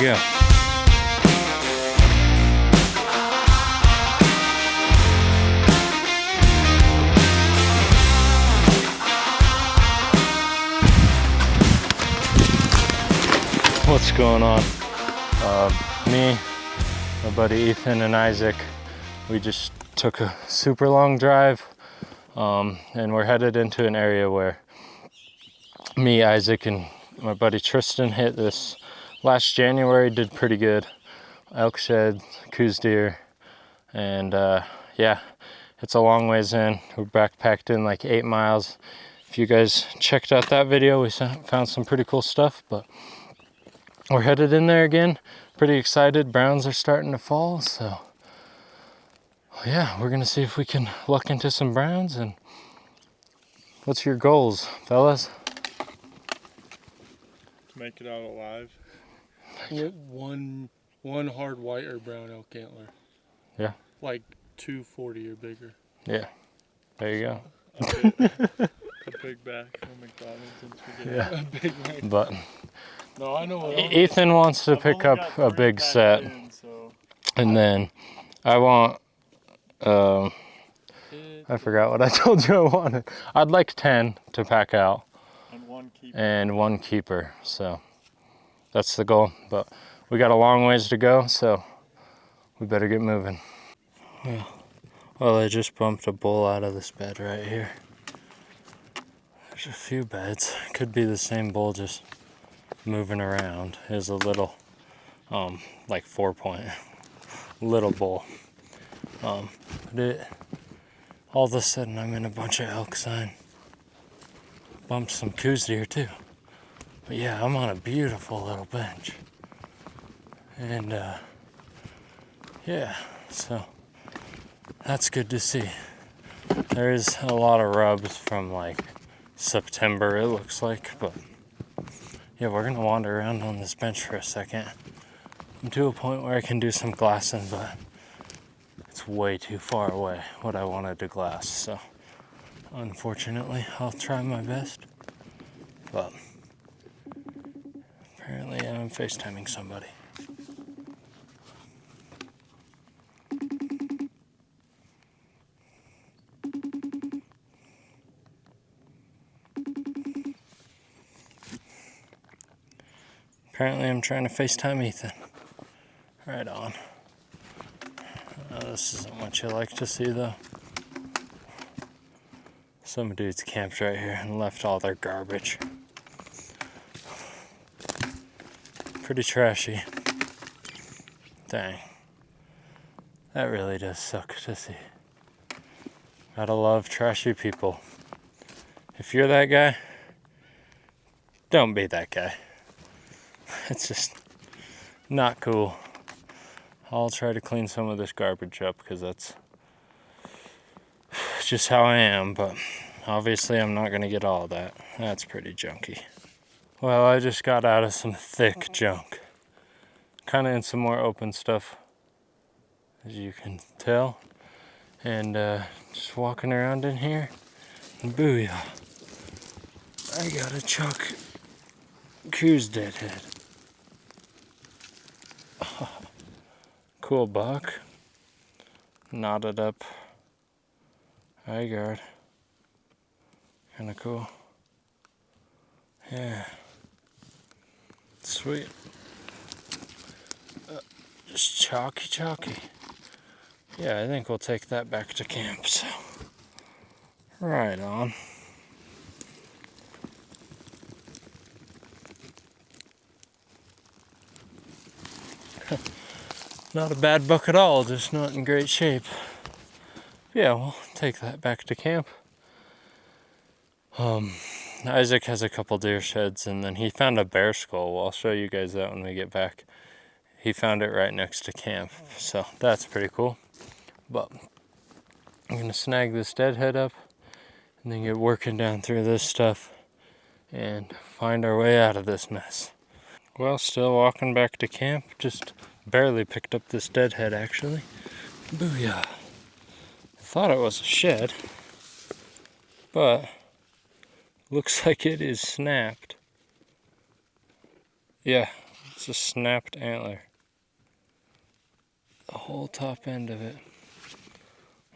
go. What's going on? Me, my buddy Ethan and Isaac, we just took a super long drive, and we're headed into an area where me, Isaac, and my buddy Tristan hit this last January, did pretty good. Elk shed, coos deer, and yeah, it's a long ways in. We backpacked in like 8 miles. If you guys checked out that video, we found some pretty cool stuff, but we're headed in there again. Pretty excited. Browns are starting to fall, so yeah, we're gonna see if we can luck into some browns. And what's your goals, fellas? To make it out alive. Get one hard white or brown elk antler. Yeah. Like 240 or bigger. Yeah. There you go. A big back from McDonald's and forget Yeah. a big back. But no, I know. Ethan wants to pick up a big set, and then I want. I forgot what I told you I wanted. I'd like 10 to pack out. And one keeper, so that's the goal. But we got a long ways to go, so we better get moving. Well, I just bumped a bull out of this bed right here. There's a few beds. Could be the same bull, just moving around. Is a little, like 4-point, little bull. But all of a sudden I'm in a bunch of elk sign. Bumped some coos deer too. But yeah, I'm on a beautiful little bench. And yeah, so that's good to see. There's a lot of rubs from like September, it looks like, but yeah, we're gonna wander around on this bench for a second. I'm to a point where I can do some glassing, but it's way too far away what I wanted to glass, so unfortunately, I'll try my best, but apparently I'm FaceTiming somebody. Apparently I'm trying to FaceTime Ethan. Right on. This isn't what you like to see though. Some dudes camped right here and left all their garbage. Pretty trashy. Dang. That really does suck to see. Gotta love trashy people. If you're that guy, don't be that guy. It's just not cool. I'll try to clean some of this garbage up because that's just how I am, but obviously I'm not gonna get all of that. That's pretty junky. Well, I just got out of some thick junk. Kind of in some more open stuff, as you can tell. And just walking around in here, and booyah. I got a Chuck Coos deadhead. Cool buck. Knotted up eye guard. Kinda cool. Yeah. Sweet. Just chalky. Yeah, I think we'll take that back to camp, so. Right on. Not a bad buck at all, just not in great shape. Yeah, we'll take that back to camp. Isaac has a couple deer sheds, and then he found a bear skull. I'll show you guys that when we get back. He found it right next to camp, so that's pretty cool. But I'm gonna snag this deadhead up and then get working down through this stuff and find our way out of this mess. Well, still walking back to camp, just barely picked up this deadhead actually. Booyah. I thought it was a shed, but looks like it is snapped. Yeah, It's a snapped antler. The whole top end of it.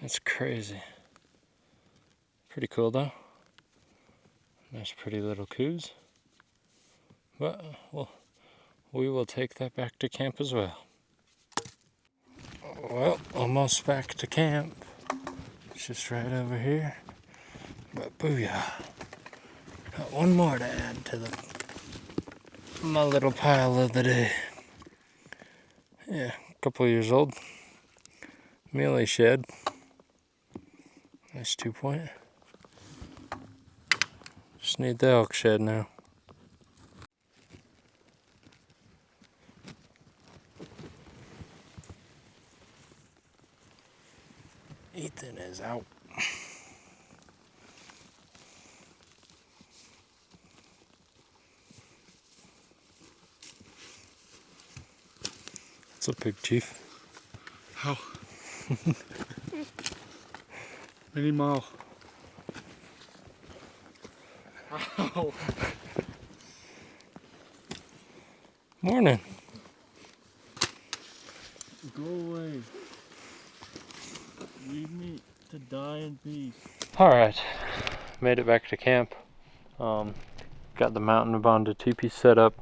That's crazy. Pretty cool though. Nice pretty little coos. But we will take that back to camp as well. Well, almost back to camp. It's just right over here. But booyah. Got one more to add to my little pile of the day. Yeah, a couple years old. Mealy shed. Nice 2-point. Just need the elk shed now. Ethan is out. What's up, Big Chief? How? Mini mile. Ow. Morning. Go away. Leave me to die in peace. Alright, made it back to camp. Got the mountain bonded teepee set up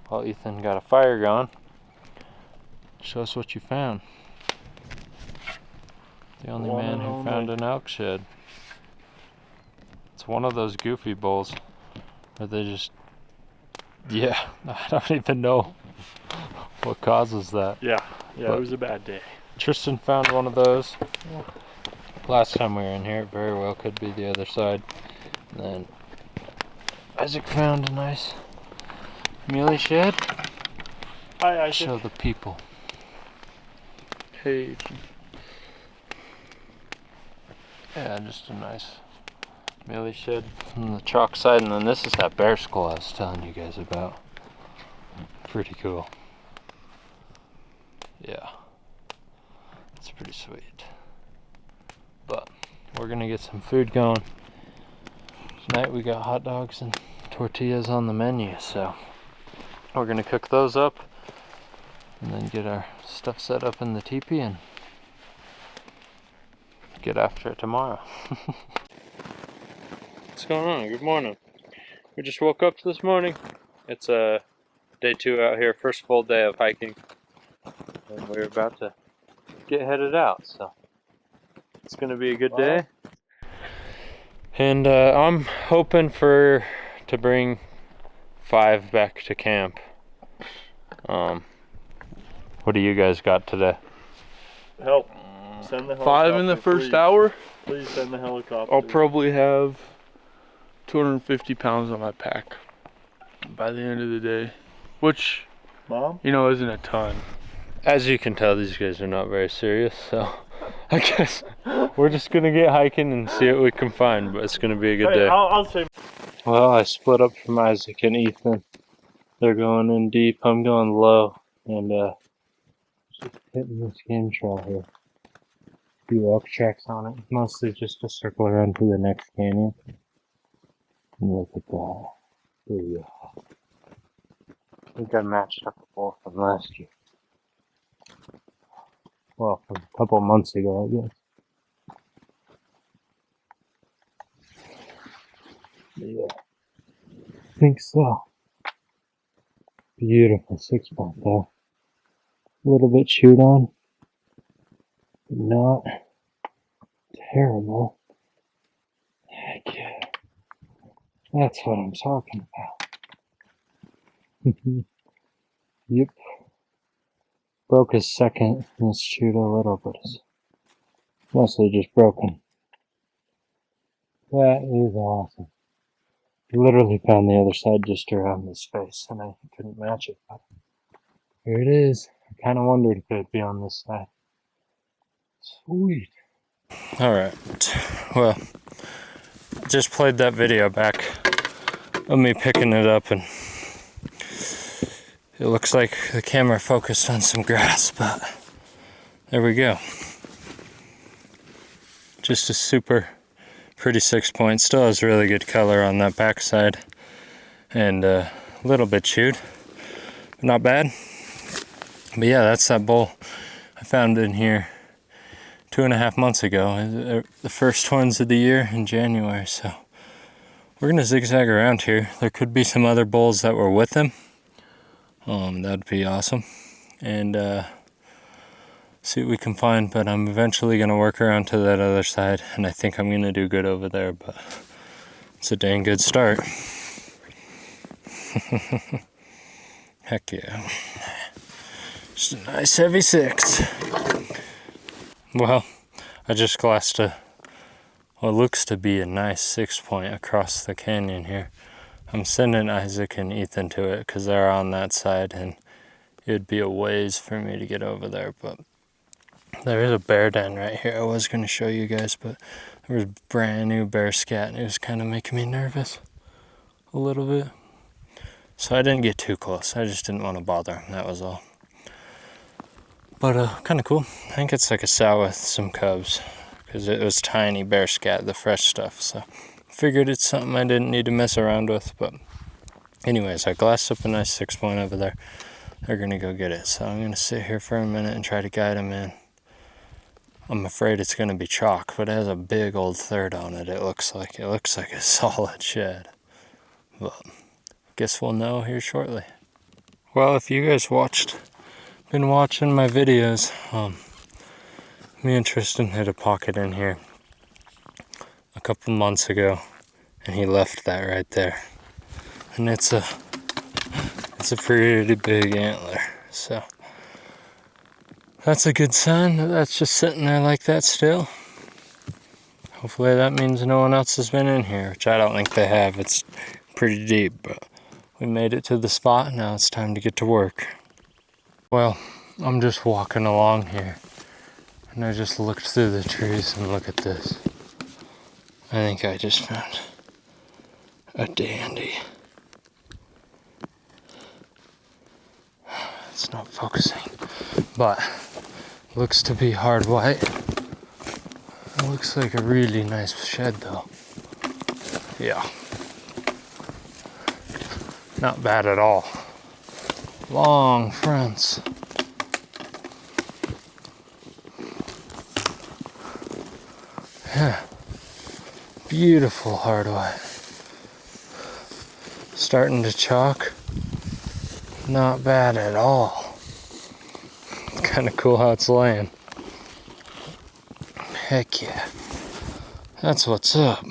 while Ethan got a fire going. Show us what you found. The only One man and who only. found an elk shed. It's one of those goofy bowls where they just, yeah, I don't even know what causes that. Yeah, But it was a bad day. Tristan found one of those last time we were in here. It very well could be the other side. And then Isaac found a nice mealy shed. Hi, Isaac. Show the people. Hey. Yeah, just a nice mealy shed on the chalk side, and then this is that bear skull I was telling you guys about. Pretty cool. Yeah, it's pretty sweet. But we're gonna get some food going. Tonight we got hot dogs and tortillas on the menu, so we're gonna cook those up and then get our stuff set up in the teepee and get after it tomorrow. What's going on? Good morning. We just woke up this morning. It's day 2 out here, first full day of hiking, and we're about to get headed out, so it's gonna be a good day. And I'm hoping to bring 5 back to camp. What do you guys got today? Help. Send the helicopter. 5 in the first please. hour. Please send the helicopter. I'll probably have 250 pounds on my pack by the end of the day, which, Mom? you know, isn't a ton. As you can tell, these guys are not very serious, so I guess we're just gonna get hiking and see what we can find, but it's gonna be a good day. I'll say. Well, I split up from Isaac and Ethan. They're going in deep, I'm going low, and just hitting this game trail here. A few elk tracks on it, mostly just to circle around to the next canyon. And look at that. There I think I matched up a bull from last year. Well, from a couple months ago, I guess. Yeah, I think so. Beautiful 6-point though. A little bit chewed on, but not terrible. Heck yeah. That's what I'm talking about. Yep. Broke his second, and it's chewed a little, but it's mostly just broken. That is awesome. Literally found the other side just around his face, and I couldn't match it, but here it is. I kind of wondered if it'd be on this side. Sweet. Alright, well, just played that video back of me picking it up, and it looks like the camera focused on some grass, but there we go. Just a super pretty 6-point. Still has really good color on that backside, and a little bit chewed, not bad. But yeah, that's that bull I found in here 2.5 months ago. The first ones of the year in January. So we're gonna zigzag around here. There could be some other bulls that were with him. That'd be awesome. And see what we can find. But I'm eventually gonna work around to that other side, and I think I'm gonna do good over there. But it's a dang good start. Heck yeah. Just a nice heavy 6. Well, I just glassed what looks to be a nice 6-point across the canyon here. I'm sending Isaac and Ethan to it because they're on that side, and it'd be a ways for me to get over there. But there is a bear den right here I was going to show you guys, but there was brand new bear scat, and it was kind of making me nervous a little bit. So I didn't get too close. I just didn't want to bother him, that was all. But kind of cool. I think it's like a sow with some cubs, because it was tiny bear scat, the fresh stuff. So figured it's something I didn't need to mess around with. But anyways, I glassed up a nice 6-point over there. They're gonna go get it. So I'm gonna sit here for a minute and try to guide them in. I'm afraid it's gonna be chalk, but it has a big old third on it. It looks like a solid shed. But guess we'll know here shortly. Well, if you guys been watching my videos, me and Tristan hit a pocket in here a couple months ago, and he left that right there. And it's a pretty big antler, so that's a good sign that that's just sitting there like that still. Hopefully that means no one else has been in here, which I don't think they have. It's pretty deep, but we made it to the spot. Now it's time to get to work. Well, I'm just walking along here, and I just looked through the trees, and look at this. I think I just found a dandy. It's not focusing, but looks to be hard white. It looks like a really nice shed though. Yeah. Not bad at all. Long fronts. Yeah. Beautiful hard white. Starting to chalk. Not bad at all. Kind of cool how it's laying. Heck yeah. That's what's up.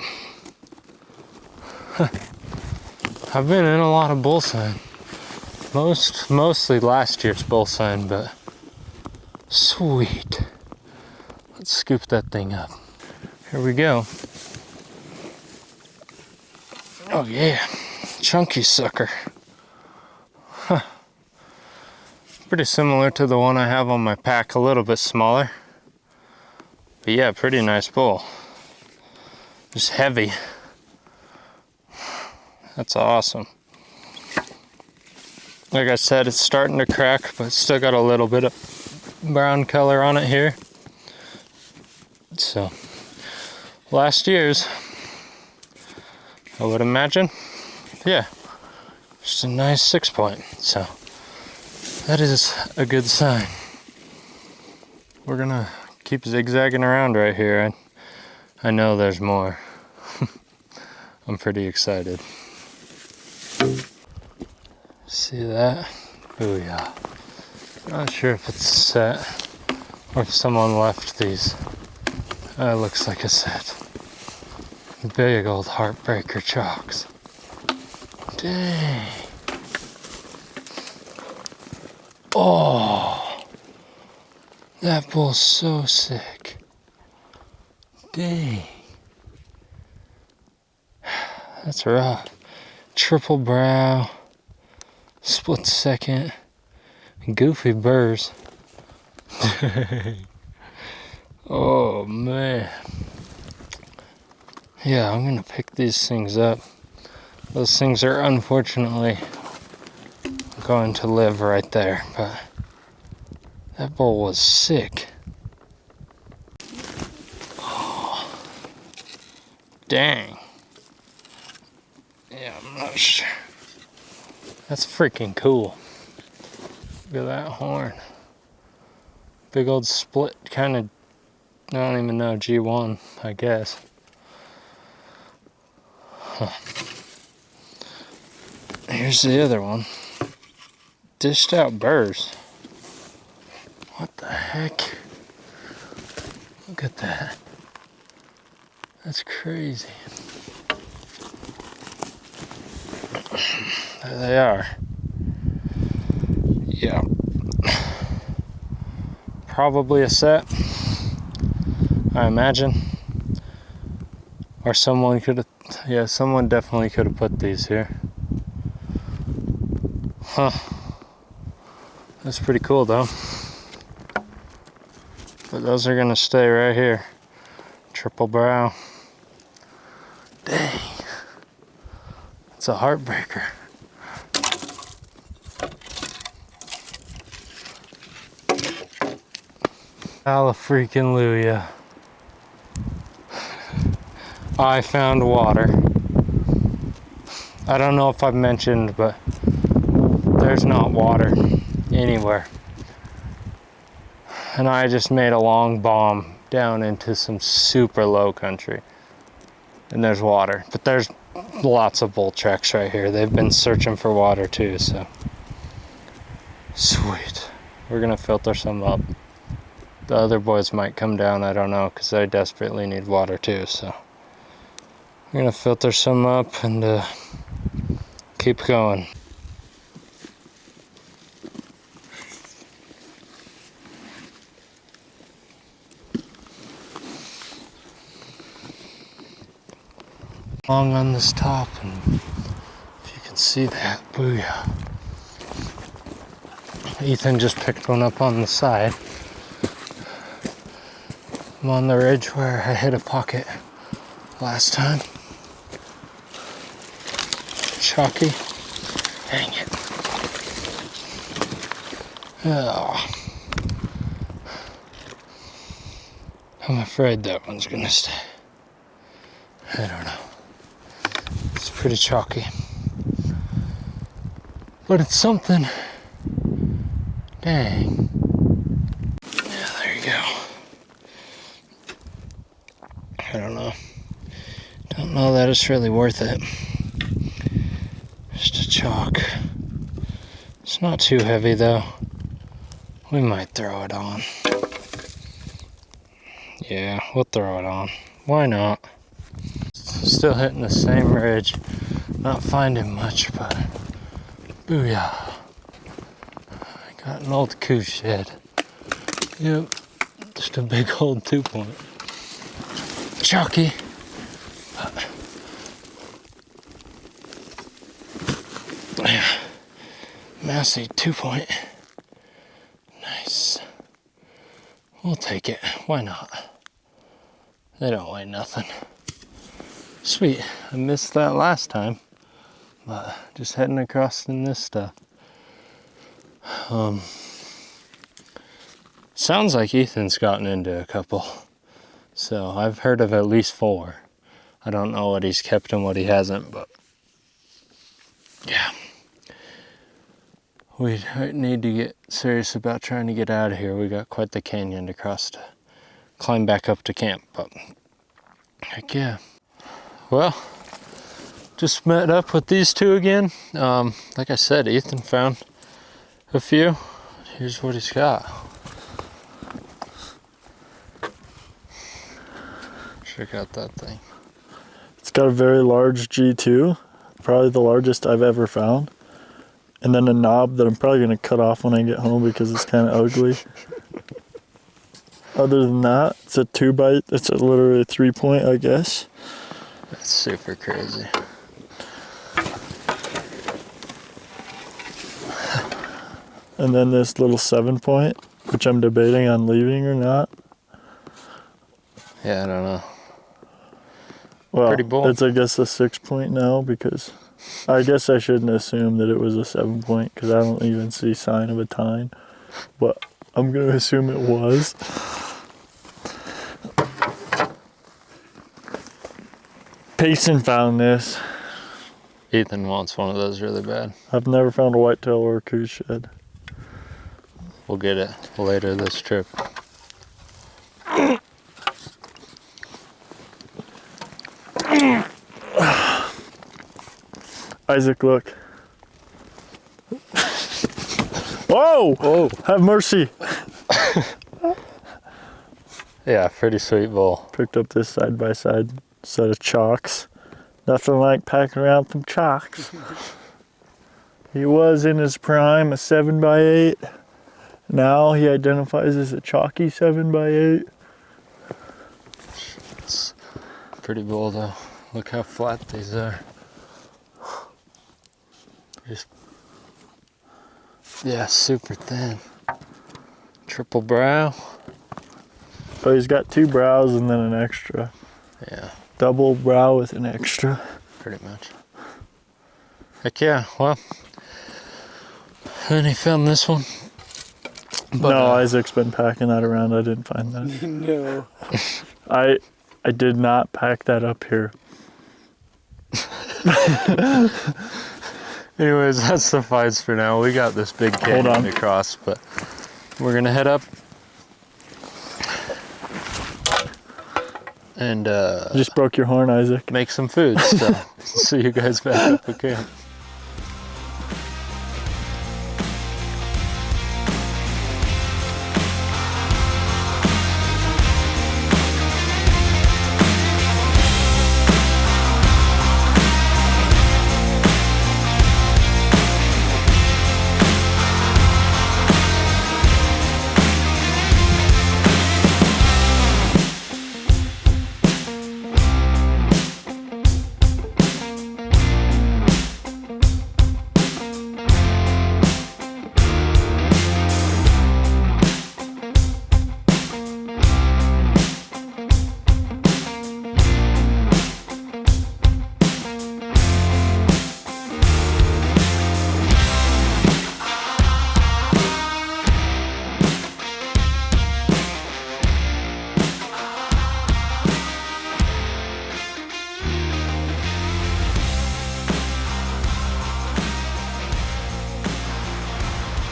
I've been in a lot of bull sign. Mostly last year's bull sign, but sweet. Let's scoop that thing up. Here we go. Oh yeah, chunky sucker. Huh. Pretty similar to the one I have on my pack, a little bit smaller. But yeah, pretty nice bull. Just heavy. That's awesome. Like I said, it's starting to crack, but it's still got a little bit of brown color on it here. So, last year's, I would imagine, yeah, just a nice 6-point. So, that is a good sign. We're gonna keep zigzagging around right here. I know there's more. I'm pretty excited. See that? Oh yeah. Not sure if it's a set or if someone left these. That looks like a set. Big old heartbreaker chalks. Dang. Oh, that bull's so sick. Dang. That's rough. Triple brow. Split second. Goofy burrs. Oh man. Yeah, I'm gonna pick these things up. Those things are unfortunately going to live right there, but that bull was sick. Oh, dang. Yeah, I'm not sure. That's freaking cool. Look at that horn. Big old split kind of, I don't even know, G1, I guess. Huh. Here's the other one. Dished out burrs. What the heck? Look at that. That's crazy. There they are. Yeah. Probably a set, I imagine. Or someone could have, yeah, someone definitely could have put these here. Huh. That's pretty cool though. But those are gonna stay right here. Triple brow. Dang. It's a heartbreaker. Hallelujah. I found water. I don't know if I've mentioned, but there's not water anywhere. And I just made a long bomb down into some super low country. And there's water, but there's lots of bull tracks right here. They've been searching for water too, so. Sweet. We're gonna filter some up. The other boys might come down, I don't know, because they desperately need water too, so. We're gonna filter some up and keep going. Long on this top, and if you can see that, booyah. Ethan just picked one up on the side. I'm on the ridge where I hit a pocket last time. Chalky. Dang it. Oh. I'm afraid that one's gonna stay. I don't know. It's pretty chalky. But it's something. Dang. Yeah, there you go. I don't know. Don't know that it's really worth it. Just a chalk. It's not too heavy though. We might throw it on. Yeah, we'll throw it on. Why not? Still hitting the same ridge. Not finding much, but booyah. I got an old coos shed. Yep, just a big old 2-point. Chalky. Yeah, massy 2-point. Nice. We'll take it. Why not? They don't weigh nothing. Sweet. I missed that last time, but just heading across in this stuff. Sounds like Ethan's gotten into a couple. So I've heard of at least 4. I don't know what he's kept and what he hasn't, but yeah. We need to get serious about trying to get out of here. We got quite the canyon to cross to climb back up to camp, but heck yeah. Well, just met up with these two again. Like I said, Ethan found a few. Here's what he's got. Check out that thing. It's got a very large G2, probably the largest I've ever found. And then a knob that I'm probably going to cut off when I get home because it's kind of ugly. Other than that, it's a 2-bite. It's literally a 3-point, I guess. That's super crazy. And then this little 7-point, which I'm debating on leaving or not. Yeah, I don't know. Well, Pretty bold. it's I guess a 6-point now because I guess I shouldn't assume that it was a 7-point because I don't even see sign of a tine. But I'm going to assume it was. Payson found this. Ethan wants one of those really bad. I've never found a whitetail or a coos shed. we'll get it later this trip. Isaac, look. Whoa! Oh, Have mercy. yeah, pretty sweet bull. Picked up this side-by-side set of chalks. Nothing like packing around some chalks. He was in his prime a 7x8. Now he identifies as a chalky 7x8. It's pretty bull though. Look how flat these are. Just, yeah, super thin. Triple brow. Oh, he's got 2 brows and then an extra. Yeah, Double brow with an extra. pretty much. Heck yeah, well. Then he found this one. But, no, Isaac's been packing that around. I didn't find that. No. I did not pack that up here. Anyways, that suffices for now. We got this big canyon to cross, but we're gonna head up and I just broke your horn, Isaac. make some food. So see you guys back up at camp.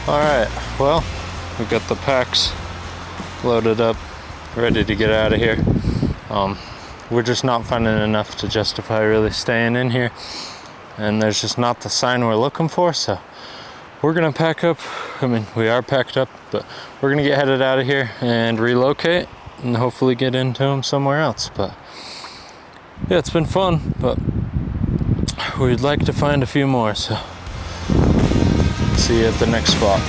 All right, well, we got the packs loaded up, ready to get out of here. We're just not finding enough to justify really staying in here, and there's just not the sign we're looking for, so we're gonna pack up. I mean, we are packed up, but we're gonna get headed out of here and relocate and hopefully get into them somewhere else. But yeah, it's been fun, but we'd like to find a few more, so see you at the next spot.